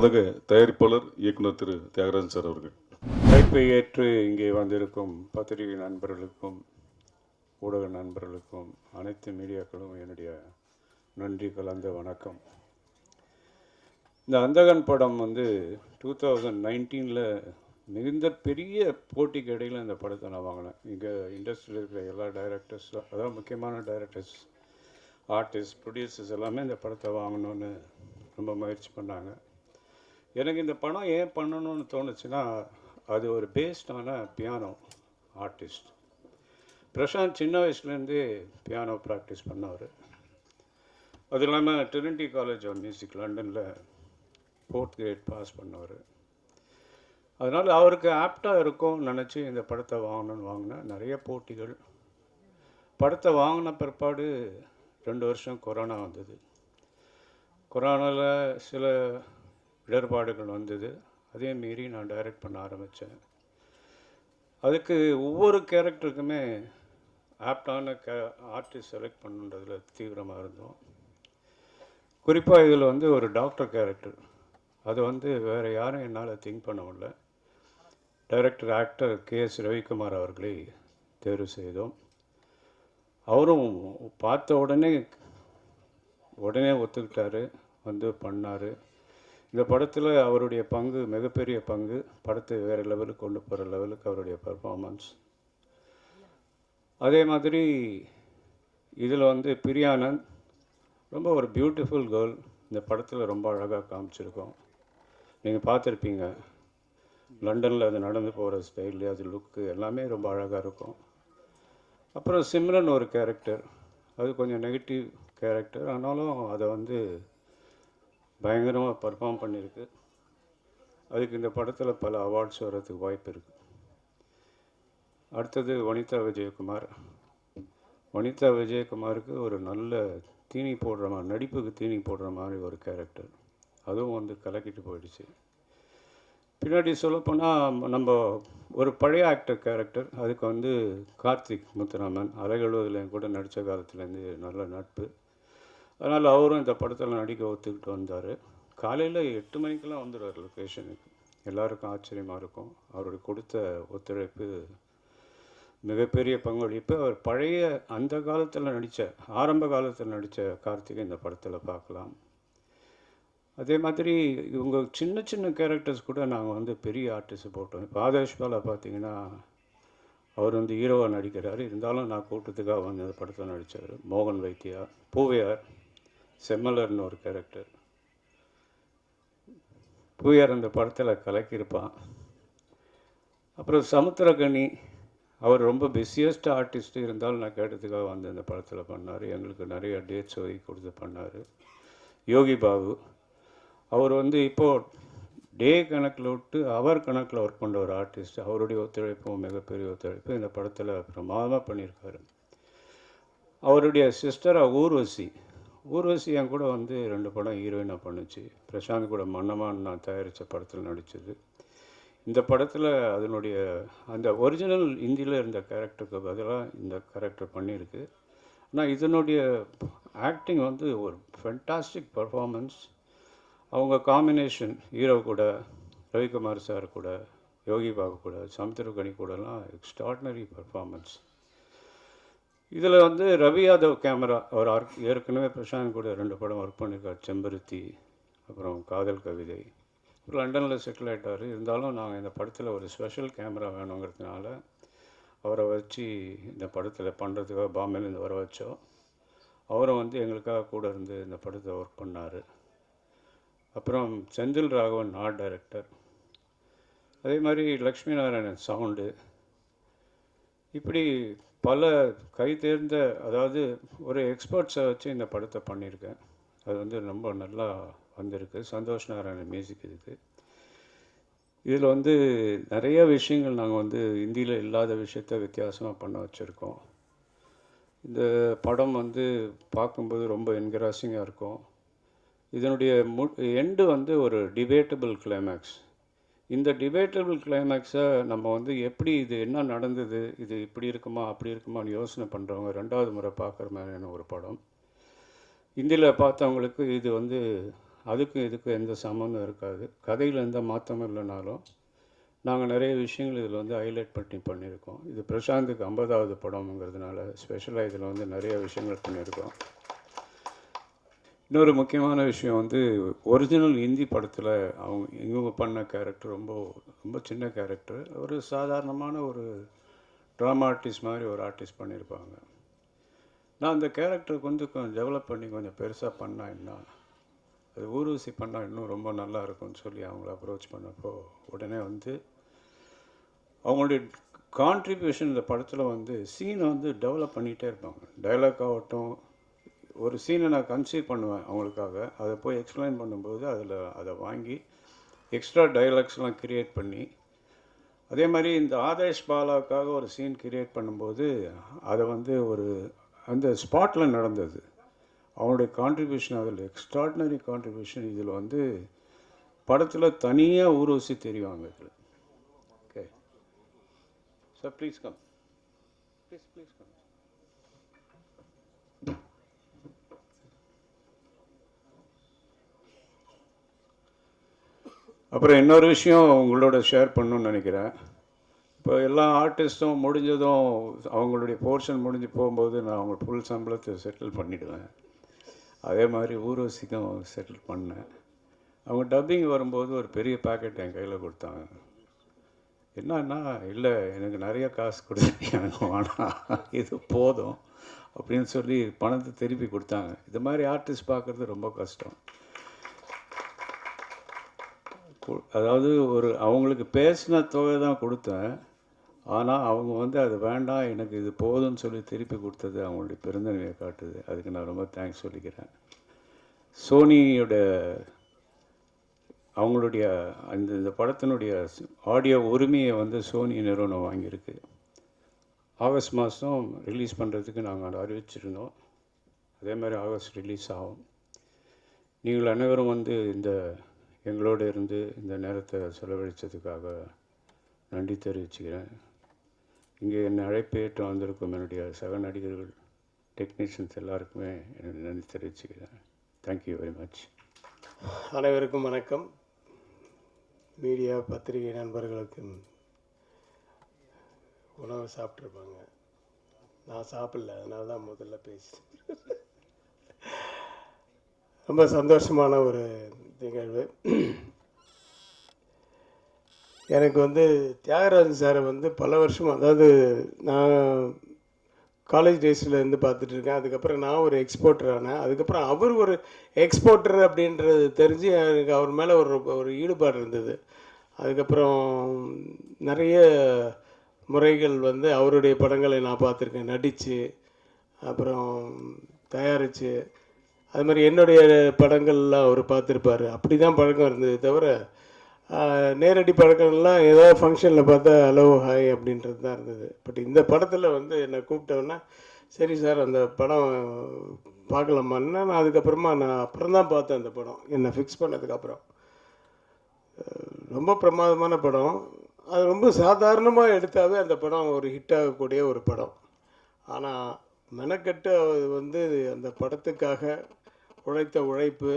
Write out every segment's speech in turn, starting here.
உலக தயாரிப்பாளர் இயக்குனர் திரு தியாகராஜன் சார் அவர்கள். அழைப்பை ஏற்று இங்கே வந்திருக்கும் பத்திரிகை நண்பர்களுக்கும் ஊடக நண்பர்களுக்கும் அனைத்து மீடியாக்களும் என்னுடைய நன்றி கலந்த வணக்கம். இந்த அந்தகன் படம் 2019 மிகுந்த பெரிய போட்டிக்கு இடையில் இந்த படத்தை நான் வாங்கினேன். இங்கே இண்டஸ்ட்ரியில் இருக்கிற எல்லா டைரக்டர்ஸ், அதாவது முக்கியமான டைரக்டர்ஸ், ஆர்டிஸ்ட், ப்ரொடியூசர்ஸ் எல்லாமே இந்த படத்தை வாங்கணுன்னு ரொம்ப முயற்சி பண்ணாங்க. எனக்கு இந்த படம் ஏன் பண்ணணும்னு தோணுச்சுன்னா, அது ஒரு பேஸ்டான பியானோ ஆர்டிஸ்ட். பிரசாந்த் சின்ன வயசுலேருந்தே பியானோ ப்ராக்டிஸ் பண்ணவர். அது இல்லாமல் ட்ரினிட்டி காலேஜ் ஆஃப் மியூசிக் லண்டனில் 4th grade பாஸ் பண்ணவர். அதனால் அவருக்கு ஆப்டாக இருக்கும்னு நினச்சி இந்த படத்தை வாங்கணும்னு வாங்கினேன். நிறைய போட்டிகள். படத்தை வாங்கின பிற்பாடு 2 வருஷம் கொரோனா வந்தது. கொரோனாவில் சில இடர்பாடுகள் வந்தது. அதே மீறி நான் டைரக்ட் பண்ண ஆரம்பித்தேன். அதுக்கு ஒவ்வொரு கேரக்டருக்குமே ஆப்டான ஆர்டிஸ்ட் செலக்ட் பண்ணுன்றதில் தீவிரமாக இருந்தோம். குறிப்பாக இதில் ஒரு டாக்டர் கேரக்டர், அது வேறு யாரும் என்னால் திங்க் பண்ண முடியல. டைரக்டர் ஆக்டர் KS ரவிக்குமார் அவர்களை தேர்வு செய்தோம். அவரும் பார்த்த உடனே ஒத்துக்கிட்டார், பண்ணார். இந்த படத்தில் அவருடைய பங்கு மிகப்பெரிய பங்கு. படத்தை வேறு லெவலுக்கு கொண்டு போகிற லெவலுக்கு அவருடைய பர்ஃபார்மன்ஸ். அதே மாதிரி இதில் பிரியானந்த் ரொம்ப ஒரு பியூட்டிஃபுல் கேர்ள். இந்த படத்தில் ரொம்ப அழகாக காமிச்சிருக்கோம். நீங்கள் பார்த்துருப்பீங்க, லண்டனில் அது நடந்து போகிற ஸ்டைலு, அது லுக்கு எல்லாமே ரொம்ப அழகாக இருக்கும். அப்புறம் சிம்ரன் ஒரு கேரக்டர், அது கொஞ்சம் நெகட்டிவ் கேரக்டர், ஆனாலும் அதை பயங்கரமாக பர்ஃபார்ம் பண்ணியிருக்கு. அதுக்கு இந்த படத்தில் பல அவார்ட்ஸ் வர்றதுக்கு வாய்ப்பு இருக்குது. அடுத்தது வனிதா விஜயகுமார். வனிதா விஜயகுமாருக்கு ஒரு நல்ல தீனி போடுற மாதிரி, நடிப்புக்கு தீனி போடுற மாதிரி ஒரு கேரக்டர், அதுவும் கலக்கிட்டு போயிடுச்சு. பின்னாடி சொல்லப்போனால் நம்ம ஒரு பழைய ஆக்டர் கேரக்டர், அதுக்கு கார்த்திக் முத்துராமன் அலைகழுவதில் கூட நடித்த காலத்துலேருந்து நல்ல நட்பு. அதனால் அவரும் இந்த படத்தில் நடிக்க ஒத்துக்கிட்டு வந்தார். காலையில் 8 மணிக்கெல்லாம் வந்துடுவார் லொக்கேஷனுக்கு. எல்லாருக்கும் ஆச்சரியமாக இருக்கும். அவருடைய கொடுத்த ஒத்துழைப்பு மிகப்பெரிய பங்களிப்பு. அவர் பழைய அந்த காலத்தில் ஆரம்ப காலத்தில் நடித்த கார்த்திகை இந்த படத்தில் பார்க்கலாம். அதே மாதிரி இவங்க சின்ன சின்ன கேரக்டர்ஸ் கூட நாங்கள் பெரிய ஆர்டிஸ்ட் போட்டோம். இப்போ ஆதேஷ் பாலா பார்த்தீங்கன்னா, அவர் ஹீரோவாக நடிக்கிறார். இருந்தாலும் நான் கூட்டத்துக்காக அந்த படத்தில் நடித்தார். மோகன் வைத்தியா, பூவையார், செம்மலர்னு ஒரு கேரக்டர். பூவையார் அந்த படத்தில் கலக்கியிருப்பான். அப்புறம் சமுத்திரகனி, அவர் ரொம்ப பிஸியஸ்ட் ஆர்டிஸ்ட். இருந்தாலும் நான் கேட்டதுக்காக அந்த படத்தில் பண்ணார். எங்களுக்கு நிறைய டேட்ஸ் ஒதுக்கி கொடுத்து பண்ணார். யோகி பாபு, அவர் இப்போது டே கணக்கில் விட்டு அவர் கணக்கில் ஒர்க் பண்ணுற ஒரு ஆர்டிஸ்ட். அவருடைய ஒத்துழைப்பும் மிகப்பெரிய ஒத்துழைப்பு. இந்த படத்தில் பிரமாதமாக பண்ணியிருக்காரு. அவருடைய சிஸ்டராக ஊர்வசி என் கூட 2 படம் ஹீரோயினாக பண்ணுச்சு. பிரசாந்த் கூட மன்னமான் நான் தயாரித்த படத்தில் நடித்தது. இந்த படத்தில் அதனுடைய அந்த ஒரிஜினல் ஹிந்தியில் இருந்த கேரக்டருக்கு பதிலாக இந்த கேரக்டர் பண்ணியிருக்கு. ஆனால் இதனுடைய ஆக்டிங் ஒரு ஃபென்டாஸ்டிக் பர்ஃபார்மன்ஸ். அவங்க காம்பினேஷன் ஹீரோ கூட, ரவிக்குமார் சார் கூட, யோகி பாபு கூட, சமுத்திரகனி கூடலாம் எக்ஸ்ட்ராடினரி பர்ஃபார்மன்ஸ். இதில் ரவி யாதவ் கேமரா, அவர் ஏற்கனவே பிரசாந்த் கூட 2 படம் ஒர்க் பண்ணியிருக்கார். செம்பருத்தி, அப்புறம் காதல் கவிதை. லண்டனில் செட்டில் ஆகிட்டார். இருந்தாலும் நாங்கள் இந்த படத்தில் ஒரு ஸ்பெஷல் கேமரா வேணுங்கிறதுனால அவரை வச்சு இந்த படத்தில் பண்ணுறதுக்காக பாம்பேலேருந்து வர வச்சோம். அவரும் எங்களுக்காக கூட இருந்து இந்த படத்தை ஒர்க் பண்ணார். அப்புறம் செந்தில் ராகவன் ஆர்ட் டைரக்டர். அதே மாதிரி லக்ஷ்மி நாராயணன் சவுண்டு. இப்படி பல கை தேர்ந்த, அதாவது ஒரு எக்ஸ்பர்ட்ஸை வச்சு இந்த படத்தை பண்ணியிருக்கேன். அது ரொம்ப நல்லா வந்திருக்கு. சந்தோஷ் நாராயணன் மியூசிக் இருக்குது. இதில் நிறைய விஷயங்கள் நாங்கள் இந்தியில் இல்லாத விஷயத்த வித்தியாசமாக பண்ண வச்சுருக்கோம். இந்த படம் பார்க்கும்போது ரொம்ப என்கரேஜிங்காக இருக்கும். இதனுடைய எண்டு ஒரு டிபேட்டபிள் கிளைமேக்ஸ். இந்த டிபேட்டபிள் கிளைமேக்ஸை நம்ம எப்படி இது என்ன நடந்தது, இது இப்படி இருக்குமா அப்படி இருக்குமான்னு யோசனை பண்ணுறவங்க 2வது முறை பார்க்குற மாதிரியான ஒரு படம். இந்தியில் பார்த்தவங்களுக்கு இது அதுக்கும் இதுக்கும் எந்த சம்மந்தம் இருக்காது. கதையில் எந்த மாற்றமும் இல்லைனாலும் நாங்கள் நிறைய விஷயங்கள் இதில் வந்து ஹைலைட் பண்ணியிருக்கோம். இது பிரசாந்துக்கு 50வது படம்ங்கிறதுனால ஸ்பெஷலாக இதில் வந்து நிறைய விஷயங்கள் பண்ணியிருக்கோம். இன்னொரு முக்கியமான விஷயம் வந்து ஒரிஜினல் ஹிந்தி படத்தில் இவங்க பண்ண கேரக்டர் ரொம்ப ரொம்ப சின்ன கேரக்டர். ஒரு சாதாரணமான ஒரு ட்ராமா ஆர்டிஸ்ட் மாதிரி ஒரு ஆர்டிஸ்ட் பண்ணியிருப்பாங்க. நான் அந்த கேரக்டர் கொஞ்சம் டெவலப் பண்ணி கொஞ்சம் பெருசாக பண்ணா என்ன, அது ஊர்வசி பண்ணால் இன்னும் ரொம்ப நல்லா இருக்கும்னு சொல்லி அவங்கள அப்ரோச் பண்ணப்போ உடனே வந்து அவங்களுடைய கான்ட்ரிபியூஷன் இந்த படத்தில் வந்து சீனை வந்து டெவலப் பண்ணிகிட்டே இருப்பாங்க. டைலாக் ஆகட்டும், ஒரு சீனை நான் கன்சீவ் பண்ணுவேன் அவங்களுக்காக, அதை போய் எக்ஸ்பிளைன் பண்ணும்போது அதை வாங்கி எக்ஸ்ட்ரா டைலாக்ஸ்லாம் க்ரியேட் பண்ணி, அதே மாதிரி இந்த ஆதேஷ் பாலாவுக்காக ஒரு சீன் க்ரியேட் பண்ணும்போது அதை வந்து அந்த ஸ்பாட்டில் நடந்தது. அவனுடைய கான்ட்ரிபியூஷன் அதில் எக்ஸ்ட்ராடினரி கான்ட்ரிபியூஷன். இதில் வந்து படத்தில் தனியாக ஊர்வசி தெரிவாங்க இதில். Okay sir, please come, please come. அப்புறம் இன்னொரு விஷயம் உங்களோட ஷேர் பண்ணணும்னு நினைக்கிறேன். இப்போ எல்லா ஆர்டிஸ்ட்டும் முடிஞ்சதும் அவங்களுடைய போர்ஷன் முடிஞ்சு போகும்போது நான் அவங்க ஃபுல் சம்பளத்தை செட்டில் பண்ணிவிடுவேன். அதே மாதிரி ஊர்வசிக்கும் செட்டில் பண்ணேன். அவங்க டப்பிங் வரும்போது ஒரு பெரிய பேக்கெட் என் கையில் கொடுத்தாங்க. என்னன்னா, இல்லை எனக்கு நிறைய காசு கொடுத்து எனக்கு வேணாம், இது போதும் அப்படின்னு சொல்லி பணத்தை திருப்பி கொடுத்தாங்க. இது மாதிரி ஆர்டிஸ்ட் பார்க்குறது ரொம்ப கஷ்டம். அதாவது அவங்களுக்கு பேசின தொகை தான் கொடுத்தேன், ஆனால் அவங்க வந்து அது வேண்டாம் எனக்கு இது போதும்னு சொல்லி திருப்பி கொடுத்தது அவங்களுடைய பெருந்தன்மையை காட்டுது. அதுக்கு நான் ரொம்ப தேங்க்ஸ் சொல்லிக்கிறேன். சோனியோட அவங்களுடைய இந்த படத்தினுடைய ஆடியோ உரிமையை வந்து சோனி நிறுவனம் வாங்கியிருக்கு. ஆகஸ்ட் மாதம் ரிலீஸ் பண்ணுறதுக்கு நாங்கள் அதை அறிவிச்சிருந்தோம். அதே மாதிரி ஆகஸ்ட் ரிலீஸ் ஆகும். நீங்கள் அனைவரும் வந்து எங்களோடு இருந்து இந்த நேரத்தை செலவழித்ததுக்காக நன்றி தெரிவிச்சுக்கிறேன். இங்கே என்னை அழைப்பு ஏற்று வந்திருக்கும் என்னுடைய சக நடிகர்கள், டெக்னீஷியன்ஸ் எல்லாருக்குமே என்னுடைய நன்றி தெரிவிச்சுக்கிறேன். Thank you very much. அனைவருக்கும் வணக்கம். மீடியா பத்திரிகை நண்பர்களுக்கு உணவு சாப்பிட்ருப்பாங்க, நான் சாப்பிடல, அதனால தான் முதல்ல பேசுகிறேன். ரொம்ப சந்தோஷமான ஒரு நிகழ்வு. எனக்கு வந்து தியாகராஜன் சாரை வந்து பல வருஷம், அதாவது நான் காலேஜ் டேஸில் இருந்து பார்த்துட்ருக்கேன். அதுக்கப்புறம் நான் ஒரு எக்ஸ்போர்ட்டர் ஆனேன். அதுக்கப்புறம் அவர் ஒரு எக்ஸ்போர்ட்டர் அப்படின்றது தெரிஞ்சு எனக்கு அவர் மேலே ஒரு ஈடுபாடு இருந்தது. அதுக்கப்புறம் நிறைய முறைகள் வந்து அவருடைய படங்களை நான் பார்த்துருக்கேன், நடித்து அப்புறம் தயாரித்து. அது மாதிரி என்னுடைய படங்கள்லாம் அவர் பார்த்துருப்பார். அப்படி தான் பழக்கம் இருந்தது தவிர நேரடி பழக்கம்லாம் ஏதோ ஃபங்க்ஷனில் பார்த்தா ஹலோ ஹாய் அப்படின்றது தான் இருந்தது. பட் இந்த படத்தில் வந்து என்னை கூப்பிட்டோன்னா, சரி சார் அந்த படம் பார்க்கலாமான்னா, நான் அதுக்கப்புறமா அப்புறம் தான் பார்த்தேன் அந்த படம், என்னை ஃபிக்ஸ் பண்ணதுக்கப்புறம். ரொம்ப பிரமாதமான படம். அது ரொம்ப சாதாரணமாக எடுத்தாவே அந்த படம் ஒரு ஹிட் ஆகக்கூடிய ஒரு படம். ஆனால் மெனக்கட்டு வந்து அந்த படத்துக்காக உழைத்த உழைப்பு,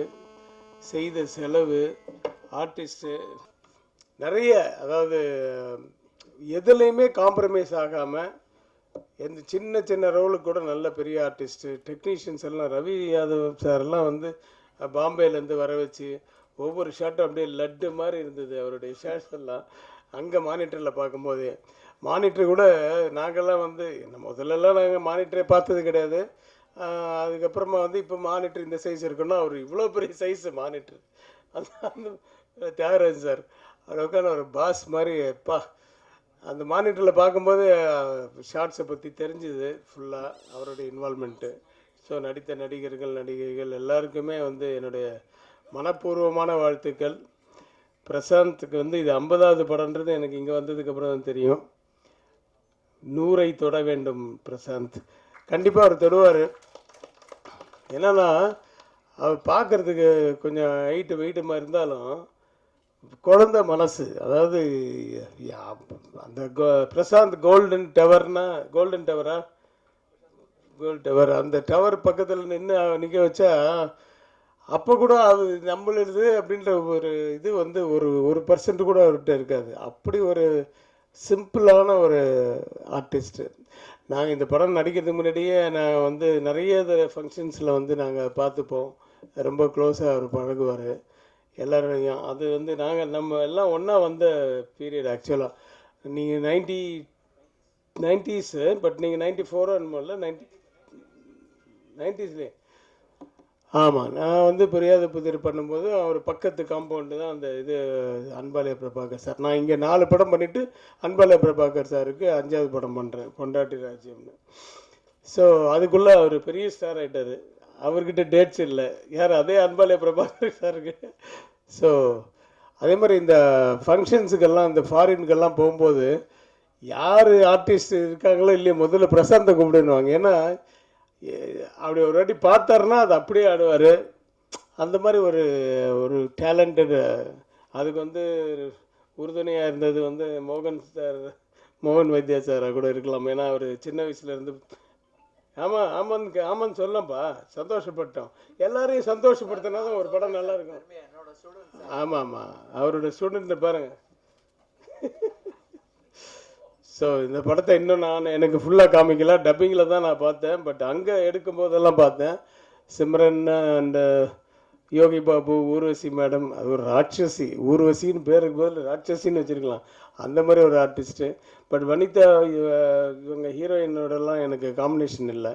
செய்த செலவு, ஆர்டிஸ்ட்டு நிறைய, அதாவது எதுலேயுமே காம்ப்ரமைஸ் ஆகாமல் எந்த சின்ன சின்ன ரோலுக்கு கூட நல்ல பெரிய ஆர்டிஸ்ட்டு, டெக்னீஷியன்ஸ் எல்லாம், ரவி யாதவ் சார்லாம் வந்து பாம்பேலேருந்து வர வச்சு ஒவ்வொரு ஷாட்டும் அப்படியே லட்டு மாதிரி இருந்தது அவருடைய ஷாட்ஸ் எல்லாம். அங்கே மானிட்டரில் பார்க்கும்போதே, மானிட்டர் கூட நாங்கள்லாம் வந்து முதல்லலாம் நாங்கள் மானிட்டரே பார்த்தது கிடையாது. அதுக்கப்புறமா வந்து இப்போ மானிட்டர் இந்த சைஸ் இருக்குன்னா அவர் இவ்வளோ பெரிய சைஸு மானிட்டர். அந்த தியாகராஜன் சார் அவர் உட்காந்து ஒரு பாஸ் மாதிரி அந்த மானிட்டரில் பார்க்கும்போது ஷார்ட்ஸை பற்றி தெரிஞ்சுது ஃபுல்லாக அவருடைய இன்வால்மெண்ட்டு. ஸோ நடித்த நடிகைகள் எல்லாருக்குமே வந்து என்னுடைய மனப்பூர்வமான வாழ்த்துக்கள். பிரசாந்துக்கு வந்து இது 50வது படம்ன்றது எனக்கு இங்கே வந்ததுக்கப்புறம் தான் தெரியும். 100ஐ தொட வேண்டும் பிரசாந்த், கண்டிப்பாக அவர் தொடுவார். என்னன்னா அவர் பார்க்குறதுக்கு கொஞ்சம் வெயிட்டமாக இருந்தாலும் குழந்த மனசு. அதாவது அந்த பிரசாந்த் கோல்டன் டவர், அந்த டவர் பக்கத்தில் நிற்க வச்சா அப்போ கூட அது நம்மளுது அப்படின்ற ஒரு இது வந்து ஒரு பர்சன்ட் கூட அவர்கிட்ட இருக்காது. அப்படி ஒரு சிம்பிளான ஒரு ஆர்டிஸ்ட்டு. நாங்கள் இந்த படம் நடிக்கிறதுக்கு முன்னாடியே நான் வந்து நிறைய ஃபங்க்ஷன்ஸில் வந்து நாங்கள் பார்த்துப்போம். ரொம்ப க்ளோஸாக அவர் பழகுவார் எல்லாரையும். அது வந்து நம்ம எல்லாம் ஒன்றா வந்த பீரியட் ஆக்சுவலாக. நீங்கள் 90s, பட் நீங்கள் 94 என்னமோல 90ஸ்லேயே. ஆமாம், நான் வந்து பெரியாத புதிர் பண்ணும்போது அவர் பக்கத்து காம்பவுண்டு தான் அந்த இது அன்பாலய பிரபாகர் சார். நான் இங்கே 4 படம் பண்ணிவிட்டு அன்பாலய பிரபாகர் சாருக்கு 5வது படம் பண்ணுறேன், பொண்டாட்டி ராஜ்யம்னு. ஸோ அதுக்குள்ளே அவர் பெரிய ஸ்டார் ஆகிட்டார். அவர்கிட்ட டேட்ஸ் இல்லை, யார் அதே அன்பாலய பிரபாகர் சாருக்கு. ஸோ அதே மாதிரி இந்த ஃபங்க்ஷன்ஸுக்கெல்லாம் இந்த ஃபாரினுக்கெல்லாம் போகும்போது யார் ஆர்டிஸ்ட் இருக்காங்களோ இல்லையோ முதல்ல பிரசாந்தை கூப்பிடுவாங்க. ஏன்னா அப்படி ஒரு வாட்டி பார்த்தாருன்னா அது அப்படியே ஆடுவார். அந்த மாதிரி ஒரு ஒரு டேலண்டடு. அதுக்கு வந்து உறுதுணையாக இருந்தது வந்து மோகன் வைத்தியா சாராக கூட இருக்கலாம். ஏன்னா அவர் சின்ன வயசுலேருந்து ஆமான்னு சொல்லப்பா, சந்தோஷப்பட்டோம். எல்லாரையும் சந்தோஷப்படுத்தினா தான் ஒரு படம் நல்லா இருக்கும். ஆமாம், அவரோட ஸ்டூடெண்ட்டை பாருங்கள். ஸோ இந்த படத்தை இன்னும் எனக்கு ஃபுல்லாக காமிக்கல, டப்பிங்கில் தான் நான் பார்த்தேன். பட் அங்கே எடுக்கும்போதெல்லாம் பார்த்தேன். Simran and Yogi Babu, Urvashi madam. அது ஒரு ராட்சசி, ஊர்வசின்னு பேருக்கு பதில் ராட்சசின்னு வச்சுருக்கலாம், அந்த மாதிரி ஒரு ஆர்டிஸ்ட்டு. பட் வனிதா இவங்க ஹீரோயினோடலாம் எனக்கு காம்பினேஷன் இல்லை.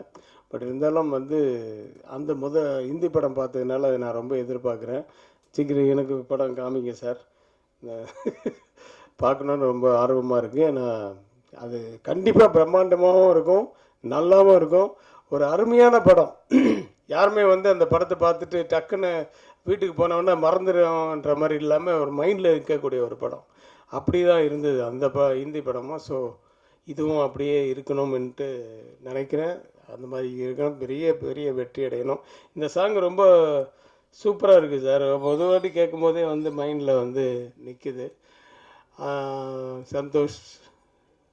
பட் இருந்தாலும் வந்து அந்த ஹிந்தி படம் பார்த்ததுனால அதை நான் ரொம்ப எதிர்பார்க்குறேன். சீக்கிரம் எனக்கு படம் காமிங்க சார், பார்க்கணுன்னு ரொம்ப ஆர்வமாக இருக்குது. ஏன்னா அது கண்டிப்பாக பிரம்மாண்டமாகவும் இருக்கும், நல்லாவும் இருக்கும். ஒரு அருமையான படம். யாருமே வந்து அந்த படத்தை பார்த்துட்டு டக்குன்னு வீட்டுக்கு போனோன்னா மறந்துடுன்ற மாதிரி இல்லாமல் ஒரு மைண்டில் இருக்கக்கூடிய ஒரு படம். அப்படி தான் இருந்தது அந்த ஹிந்தி படமும். ஸோ இதுவும் அப்படியே இருக்கணும்ன்ட்டு நினைக்கிறேன். அந்த மாதிரி இருக்கணும், பெரிய பெரிய வெற்றி அடையணும். இந்த சாங் ரொம்ப சூப்பராக இருக்குது சார். முதல் வாட்டி கேட்கும் போதே வந்து மைண்டில் வந்து நிற்குது. சந்தோஷ்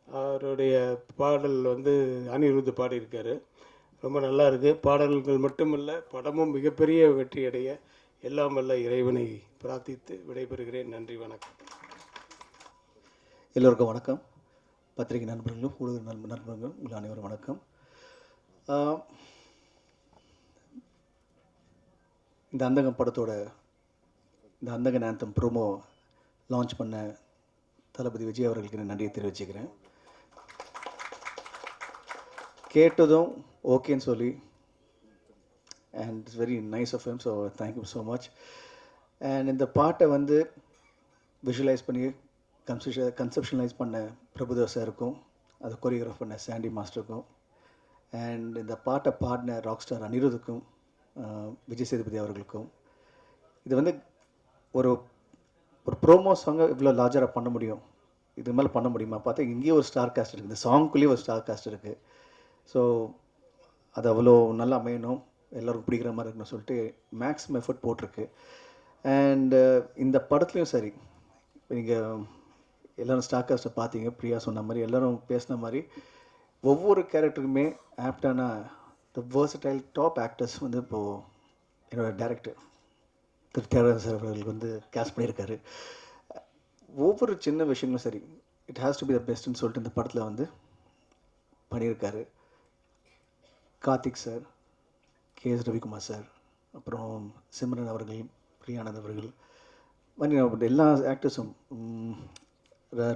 அவருடைய பாடல் வந்து அனிருத் பாடியிருக்காரு, ரொம்ப நல்லா இருக்குது. பாடல்கள் மட்டுமல்ல, படமும் மிகப்பெரிய வெற்றி அடைய எல்லாம் வல்ல இறைவனை பிரார்த்தித்து விடைபெறுகிறேன். நன்றி, வணக்கம். எல்லோருக்கும் வணக்கம். பத்திரிகை நண்பர்களும் ஊடக நண்பர்களும் உங்கள் அனைவரும் வணக்கம். இந்த அந்தகம் படத்தோட இந்த அந்தகன் ஆந்தம் ப்ரோமோ லான்ச் பண்ண தளபதி விஜய் அவர்களுக்கு நான் நன்றியை தெரிவிச்சுக்கிறேன். கேட்டதும் ஓகேன்னு சொல்லி, and it's very nice of him, so thank you so much. And இந்த பாட்டை வந்து விஷுவலைஸ் பண்ணி கன்செப்ஷனலைஸ் பண்ண பிரபுதேவ் சாருக்கும், அதை கொரியோகிராஃப் பண்ண சாண்டி மாஸ்டருக்கும், அண்ட் இந்த பாட்டை பாடின ராக் ஸ்டார் அனிருத்துக்கும், விஜய் சேதுபதி அவர்களுக்கும். இது வந்து ஒரு ஒரு ப்ரோமோ சாங்கை இவ்வளோ லார்ஜராக பண்ண முடியும், இது மேலே பண்ண முடியுமா பார்த்தா இங்கேயே ஒரு ஸ்டார் காஸ்ட் இருக்குது, இந்த சாங்குக்குள்ளேயே ஒரு ஸ்டார் காஸ்ட் இருக்குது. ஸோ அது அவ்வளோ நல்லா அமையணும், எல்லோருக்கும் பிடிக்கிற மாதிரி இருக்கணும்னு சொல்லிட்டு மேக்ஸிமம் எஃபர்ட் போட்டிருக்கு. அண்டு இந்த படத்துலையும் சரி, நீங்கள் எல்லோரும் ஸ்டார் காஸ்ட்டை பார்த்தீங்க, பிரியா சொன்ன மாதிரி எல்லோரும் பேசின மாதிரி ஒவ்வொரு கேரக்டருக்குமே ஆப்டான த வேர்சடைல் டாப் ஆக்டர்ஸ் வந்து இப்போது என்னோடய டைரக்டர் திரு தியாகராஜன் சார் அவர்களுக்கு வந்து கேஸ்ட் பண்ணியிருக்காரு. ஒவ்வொரு சின்ன விஷயங்களும் சரி, it has to be the பெஸ்ட்னு சொல்லிட்டு இந்த படத்தில் வந்து பண்ணியிருக்காரு. Karthik sir, KS Ravikumar sir, அப்புறம் சிம்ரன் அவர்கள், பிரியானந்த் அவர்கள், மாதிரி எல்லா ஆக்டர்ஸும்,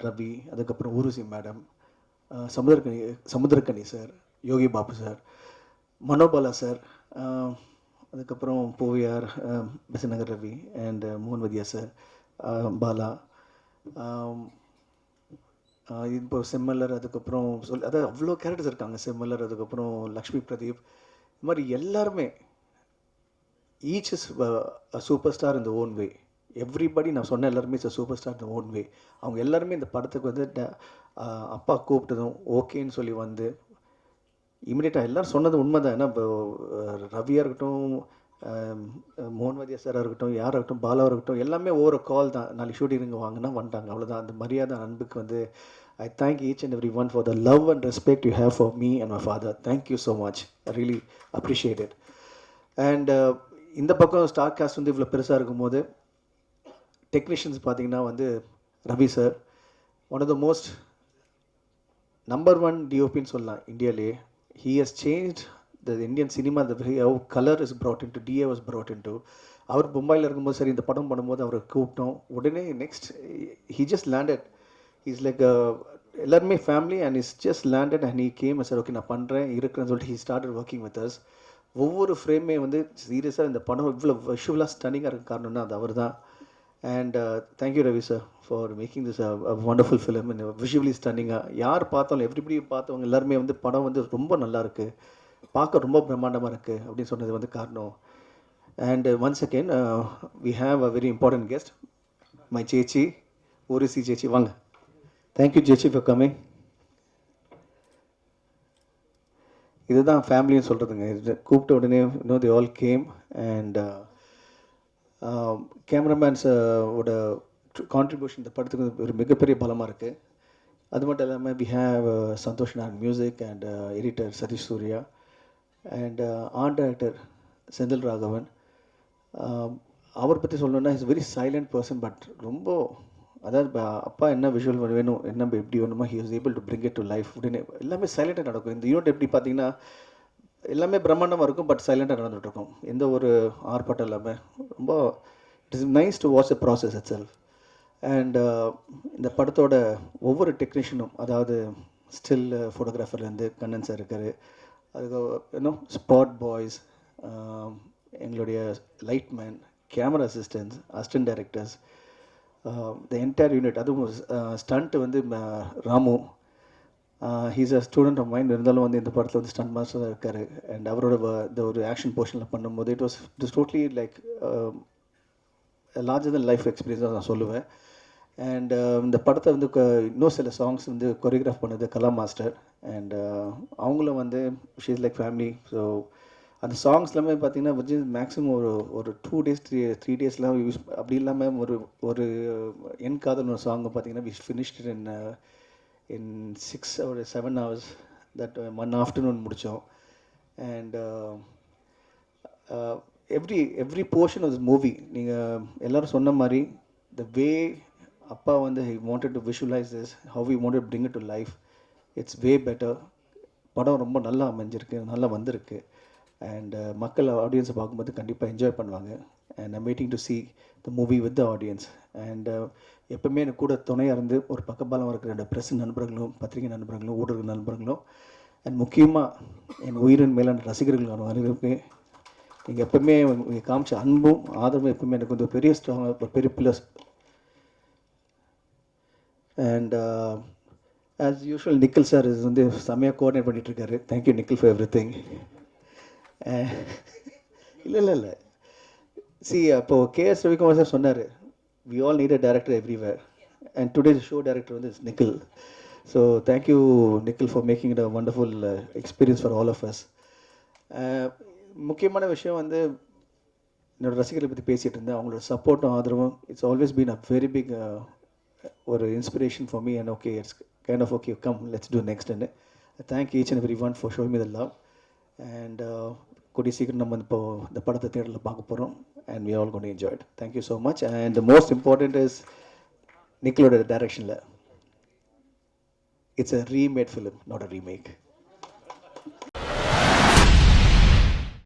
ரவி, அதுக்கப்புறம் Urvashi madam, Samuthirakani sir, Yogi Babu sir, Manobala sir, அதுக்கப்புறம் போவியார், பெசநகர் ரவி அண்ட் மோகன் வதியா சார், பாலா, இப்போ செம்மல்லர், அதுக்கப்புறம் அதாவது அவ்வளோ கேரக்டர்ஸ் இருக்காங்க. செம்மல்லர், அதுக்கப்புறம் லக்ஷ்மி பிரதீப், இது மாதிரி எல்லாருமே each is a super star இந்த ஓன் வே. எவ்ரிபடி நான் சொன்ன எல்லாருமே இஸ் அ சூப்பர் ஸ்டார் இந்த ஓன் வே. அவங்க எல்லாருமே இந்த படத்துக்கு வந்து அப்பா கூப்பிட்டதும் ஓகேன்னு சொல்லி வந்து இமீடியட்டாக எல்லோரும் சொன்னது உண்மை தான். ஏன்னா இப்போ ரவியாக இருக்கட்டும், மோகன்வதியா சாராக இருக்கட்டும், யாராக இருக்கட்டும், பாலாவாக இருக்கட்டும், எல்லாமே ஒவ்வொரு கால் தான். நாளைக்கு ஷூட்டிங் வாங்கினா வந்துட்டாங்க, அவ்வளோதான். அந்த மரியாதை அன்புக்கு வந்து I thank each and every one for the love and respect you have for me and my father. Thank you so much, I really appreciate it. And இந்த பக்கம் ஸ்டார் காஸ்ட் வந்து இவ்வளோ பெருசாக இருக்கும்போது டெக்னீஷியன்ஸ் பார்த்தீங்கன்னா வந்து Ravi sir one of the most number 1 டிஓபின்னு சொல்லலாம் இந்தியாவிலே. He has change the Indian cinema the way how colour is brought in today was brought in to. அவர் மும்பையில் இருக்கும்போது சரி இந்த படம் பண்ணும்போது அவரை கூப்பிட்டோம். உடனே next he just landed. Is like எல்லாருமே family and is just landed and he came sir okay நான் பண்ணுறேன் இருக்கிறேன்னு சொல்லிட்டு he started working with as. ஒவ்வொரு ஃப்ரேமே வந்து சீரியஸாக இந்த படம் இவ்வளோ விஷுவலாக ஸ்டன்னிங்காக இருக்க காரணம்னா அது அவர் தான். And thank you Ravi sir for making this wonderful film இந்த விஷுவலி ஸ்டன்னிங்காக. யார் பார்த்தாலும் எவ்ரிபடி பார்த்தவங்க எல்லாருமே வந்து படம் வந்து ரொம்ப நல்லா இருக்குது, பார்க்க ரொம்ப பிரம்மாண்டமாக இருக்குது அப்படின்னு சொன்னது வந்து காரணம். And once again we have a very important guest, my சேச்சி ஓரிசி சேச்சி. வாங்க. தேங்க்யூ சேச்சி ஃபார் கமிங். இதுதான் ஃபேமிலின்னு சொல்கிறதுங்க. இது கூப்பிட்ட உடனே தே ஆல் கேம். அண்ட் கேமராமேன்ஸோட கான்ட்ரிபியூஷன் இந்த படத்துக்கு ஒரு மிகப்பெரிய பலமாக இருக்குது. அது மட்டும் இல்லாமல் we have Santhosh Nag music and editor Sathish Surya and art director Senthil Raghavan. அவர் பற்றி சொல்லணுன்னா is very silent person but ரொம்ப அதாவது அப்பா என்ன விஷுவல் வேணும் என்ன எப்படி வேணுமோ he was able to bring it to life. உடனே எல்லாமே சைலண்டாக நடக்கும். இந்த யூனிட் எப்படி பார்த்தீங்கன்னா எல்லாமே பிரம்மாண்டமாக இருக்கும் பட் சைலண்டாக நடந்துகிட்ருக்கும். எந்த ஒரு ஆர்ப்பாட்டம் இல்லாமல் ரொம்ப it is nice to watch the process it self. And இந்த படத்தோட ஒவ்வொரு டெக்னீஷியனும் அதாவது ஸ்டில் ஃபோட்டோகிராஃபர்லேருந்து கண்ணன் சார் இருக்கார், அதுக்கு இன்னும் ஸ்பாட் பாய்ஸ், எங்களுடைய lightman, camera assistants, assistant directors, the entire unit. அதுவும் ஸ்டண்ட்டு வந்து Ramu, he's a student of mind. இருந்தாலும் வந்து இந்த படத்தில் வந்து ஸ்டண்ட் மாஸ்டராக இருக்கார். அண்ட் அவரோட இந்த ஒரு ஆக்ஷன் போர்ஷனில் பண்ணும்போது it was totally like larger than life எக்ஸ்பீரியன்ஸாக நான் சொல்லுவேன். அண்ட் இந்த படத்தை வந்து இன்னும் சில சாங்ஸ் வந்து கொரியோகிராஃப் பண்ணது கலா மாஸ்டர். அண்ட் அவங்களும் வந்து ஷீஸ் லைக் ஃபேமிலி. ஸோ அந்த சாங்ஸ் எல்லாமே பார்த்தீங்கன்னா வச்சு மேக்ஸிமம் ஒரு 2 days 3 daysலாம் யூஸ் அப்படி இல்லாமல் ஒரு என் காதல் ஒரு சாங்கை பார்த்தீங்கன்னா we finished in 6 or 7 hours. That one afternoon முடித்தோம். And every portion of this movie நீங்கள் எல்லோரும் சொன்ன மாதிரி த வே அப்பா வந்து he wanted to visualise this, how he wanted bring it to life, it's way better. படம் ரொம்ப நல்லா அமைஞ்சிருக்கு, நல்லா வந்திருக்கு. அண்ட் மக்கள் ஆடியன்ஸை பார்க்கும்போது கண்டிப்பாக என்ஜாய் பண்ணுவாங்க. And I'm waiting to see the movie with the audience. And எப்போவுமே எனக்கு கூட துணையாக இருந்து ஒரு பக்கபாலம் இருக்கிற என்னோட ப்ரெஸ் நண்பர்களும், பத்திரிகை நண்பர்களும், ஊடக நண்பர்களும், அண்ட் முக்கியமாக என் உயிரின் மேலான ரசிகர்கள் அனைவருக்கு நீங்கள் எப்போவுமே நீங்கள் காமிச்ச அன்பும் ஆதரவும் எப்பவுமே எனக்கு வந்து பெரிய ஸ்ட்ராங்காக ஒரு பெரிய plus. And as usual Nikhil sir இது வந்து செம்மையாக கோஆர்டினேட் பண்ணிகிட்ருக்காரு. Thank you Nikhil for everything. இல்லை சி அப்போது கேஎஸ் ரவிக்குமார் சார் சொன்னார் we all need a director everywhere and today show director வந்து is Nikhil. So thank you Nikhil for making it a wonderful experience for all of us. முக்கியமான விஷயம் வந்து என்னோடய ரசிகர்களை பற்றி பேசிகிட்டு இருந்தேன். அவங்களோட சப்போர்ட்டும் ஆதரவும் it's always been a very big ஒரு inspiration for me. And okay it's kind of okay come let's do next. And thank each and every one for showing me the love. And கூடிய சீக்கிரம் நம்ம இப்போது இந்த படத்தை தேட்டரில் பார்க்க போகிறோம். And we all gonna enjoy it. Thank you so much. And the most important is நிக்கிலோட டைரக்ஷனில் it's a remade film, not a remake.